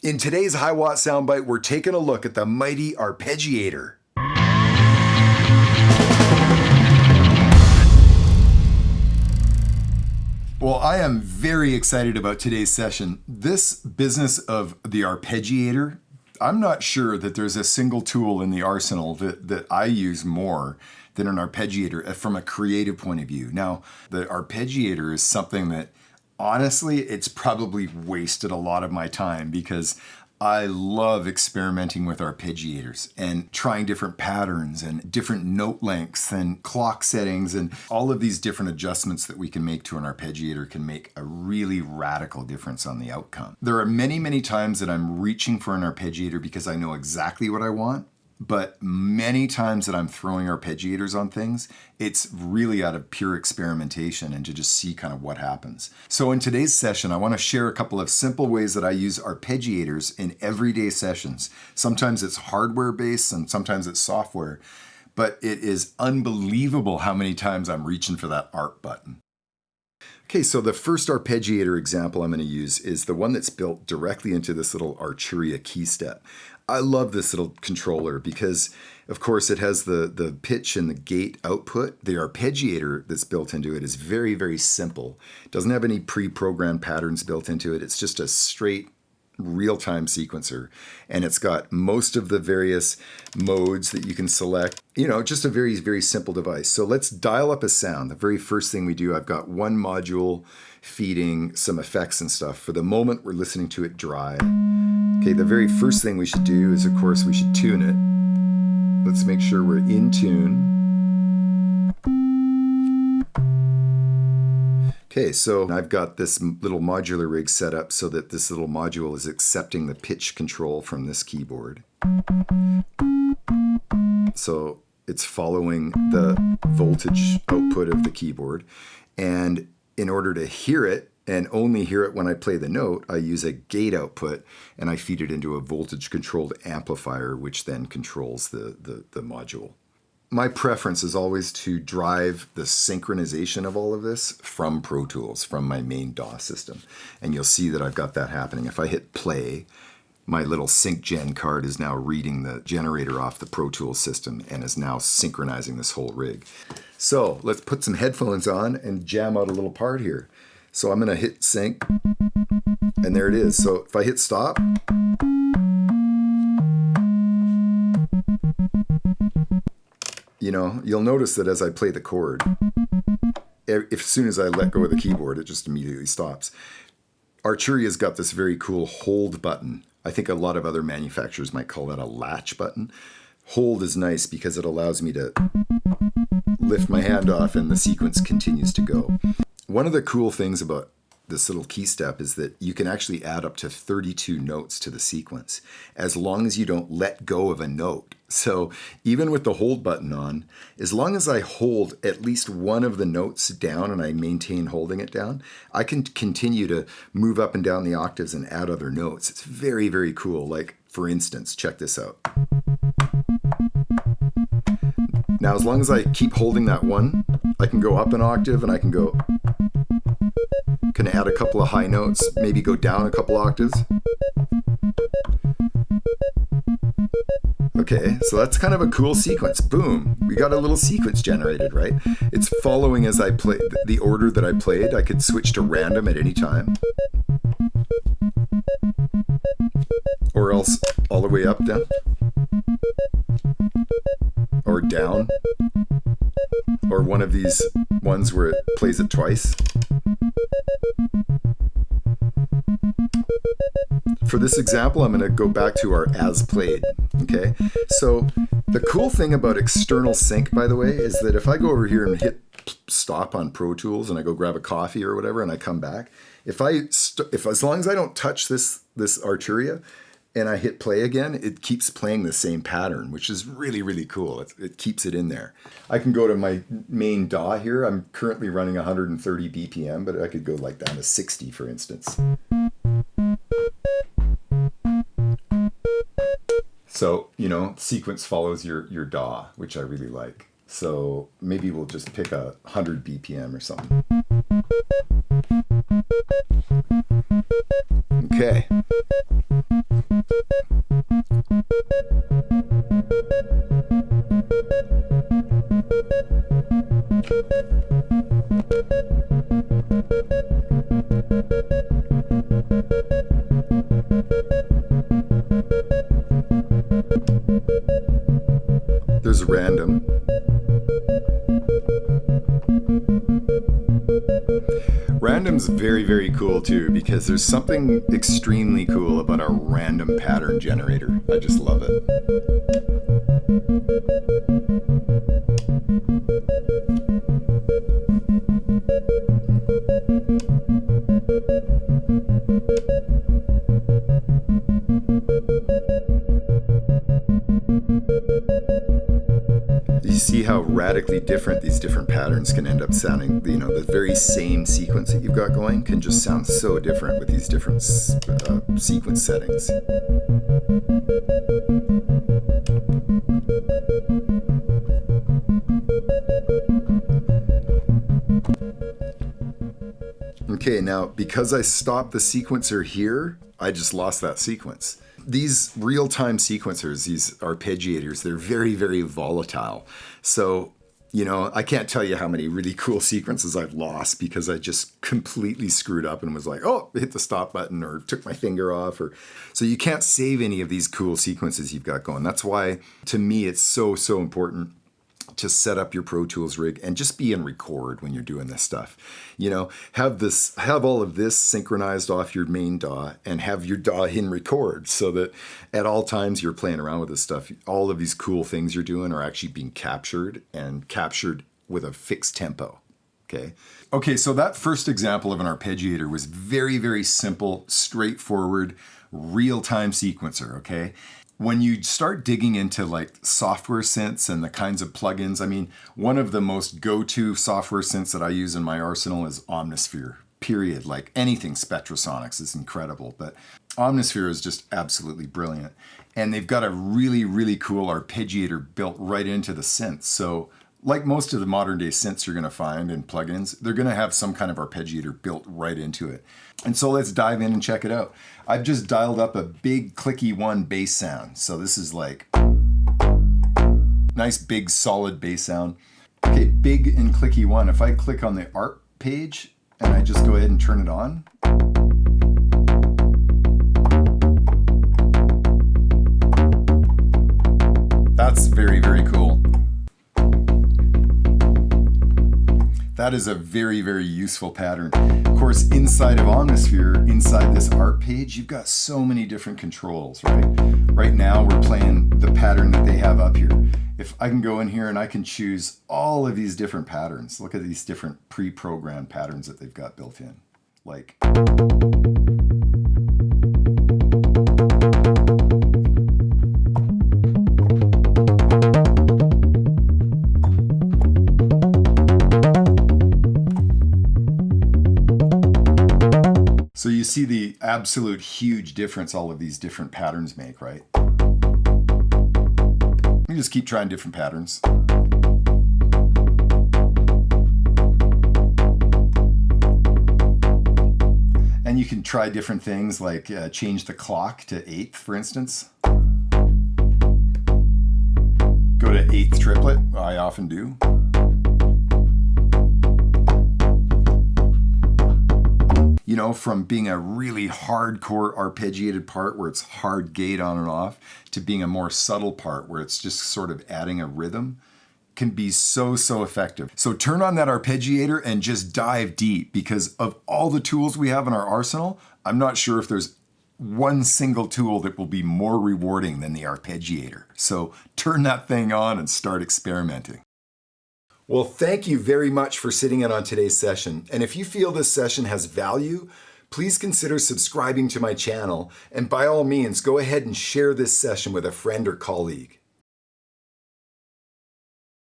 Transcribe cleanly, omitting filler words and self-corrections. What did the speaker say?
In today's Hiwatt soundbite, we're taking a look at the mighty Arpeggiator. Well, I am very excited about today's session. This business of the Arpeggiator, I'm not sure that there's a single tool in the arsenal that I use more than an arpeggiator from a creative point of view. Now, the arpeggiator is something that, honestly, it's probably wasted a lot of my time because I love experimenting with arpeggiators and trying different patterns and different note lengths and clock settings, and all of these different adjustments that we can make to an arpeggiator can make a really radical difference on the outcome. There are many, many times that I'm reaching for an arpeggiator because I know exactly what I want. But many times that I'm throwing arpeggiators on things, it's really out of pure experimentation and to just see kind of what happens. So in today's session, I want to share a couple of simple ways that I use arpeggiators in everyday sessions. Sometimes it's hardware based and sometimes it's software, but it is unbelievable how many times I'm reaching for that ARP button. Okay, so the first arpeggiator example I'm going to use is the one that's built directly into this little Arturia key step. I love this little controller because, of course, it has the pitch and the gate output. The arpeggiator that's built into it is very, very simple. It doesn't have any pre-programmed patterns built into it. It's just a straight real-time sequencer, and it's got most of the various modes that you can select. You know, just a very, very simple device. So let's dial up a sound. The very first thing we do, I've got one module feeding some effects and stuff. For the moment, we're listening to it dry. Okay, the very first thing we should do is, of course, we should tune it. Let's make sure we're in tune. Okay, so I've got this little modular rig set up so that this little module is accepting the pitch control from this keyboard. So it's following the voltage output of the keyboard. And in order to hear it, and only hear it when I play the note, I use a gate output and I feed it into a voltage controlled amplifier, which then controls the module. My preference is always to drive the synchronization of all of this from Pro Tools, from my main DAW system. And you'll see that I've got that happening. If I hit play, my little sync gen card is now reading the generator off the Pro Tools system and is now synchronizing this whole rig. So let's put some headphones on and jam out a little part here. So I'm going to hit sync, and there it is. So if I hit stop, you know, you'll notice that as I play the chord, as soon as I let go of the keyboard, it just immediately stops. Arturia's got this very cool hold button. I think a lot of other manufacturers might call that a latch button. Hold is nice because it allows me to lift my hand off and the sequence continues to go. One of the cool things about this little key step is that you can actually add up to 32 notes to the sequence as long as you don't let go of a note. So even with the hold button on, as long as I hold at least one of the notes down and I maintain holding it down, I can continue to move up and down the octaves and add other notes. It's very, very cool. Like, for instance, check this out. Now, as long as I keep holding that one, I can go up an octave and I can add a couple of high notes, maybe go down a couple octaves. Okay, so that's kind of a cool sequence. Boom, we got a little sequence generated, right? It's following as I play the order that I played. I could switch to random at any time. Or else all the way up, down. Or down. Or one of these ones where it plays it twice. For this example, I'm going to go back to our as played, okay? So the cool thing about external sync, by the way, is that if I go over here and hit stop on Pro Tools and I go grab a coffee or whatever and I come back, if as long as I don't touch this Arturia and I hit play again, it keeps playing the same pattern, which is really, really cool. It keeps it in there. I can go to my main DAW here. I'm currently running 130 BPM, but I could go like down to 60, for instance. So, you know, sequence follows your DAW, which I really like. So maybe we'll just pick 100 BPM or something. Okay. random. Random's very, very cool too, because there's something extremely cool about our random pattern generator. I just love it. You see how radically different these different patterns can end up sounding. You know, the very same sequence that you've got going can just sound so different with these different sequence settings. Okay, now because I stopped the sequencer here, I just lost that sequence. These real-time sequencers, these arpeggiators, they're very, very volatile. So, you know, I can't tell you how many really cool sequences I've lost because I just completely screwed up and was like, oh, hit the stop button or took my finger off. So you can't save any of these cool sequences you've got going. That's why, to me, it's so, so important to set up your Pro Tools rig and just be in record when you're doing this stuff. You know, have all of this synchronized off your main DAW and have your DAW in record so that at all times you're playing around with this stuff. All of these cool things you're doing are actually being captured and captured with a fixed tempo. Okay, so that first example of an arpeggiator was very, very simple, straightforward, real-time sequencer, okay? When you start digging into like software synths and the kinds of plugins, I mean, one of the most go-to software synths that I use in my arsenal is Omnisphere, period. Like anything Spectrasonics is incredible, but Omnisphere is just absolutely brilliant. And they've got a really, really cool arpeggiator built right into the synth. So like most of the modern day synths you're going to find in plugins, they're going to have some kind of arpeggiator built right into it. And so let's dive in and check it out. I've just dialed up a big clicky one bass sound. So this is like nice big solid bass sound. Okay, big and clicky one. If I click on the ARP page and I just go ahead and turn it on, that's very, very cool. That is a very, very useful pattern. Of course, inside of Omnisphere, inside this ARP page, you've got so many different controls, right? Right now, we're playing the pattern that they have up here. If I can go in here and I can choose all of these different patterns. Look at these different pre-programmed patterns that they've got built in. Like... So you see the absolute huge difference all of these different patterns make, right? Let me just keep trying different patterns. And you can try different things like change the clock to 8th, for instance. Go to 8th triplet, I often do. You know, from being a really hardcore arpeggiated part where it's hard gate on and off to being a more subtle part where it's just sort of adding a rhythm can be so, so effective. So turn on that arpeggiator and just dive deep because of all the tools we have in our arsenal, I'm not sure if there's one single tool that will be more rewarding than the arpeggiator. So turn that thing on and start experimenting. Well, thank you very much for sitting in on today's session. And if you feel this session has value, please consider subscribing to my channel. And by all means, go ahead and share this session with a friend or colleague.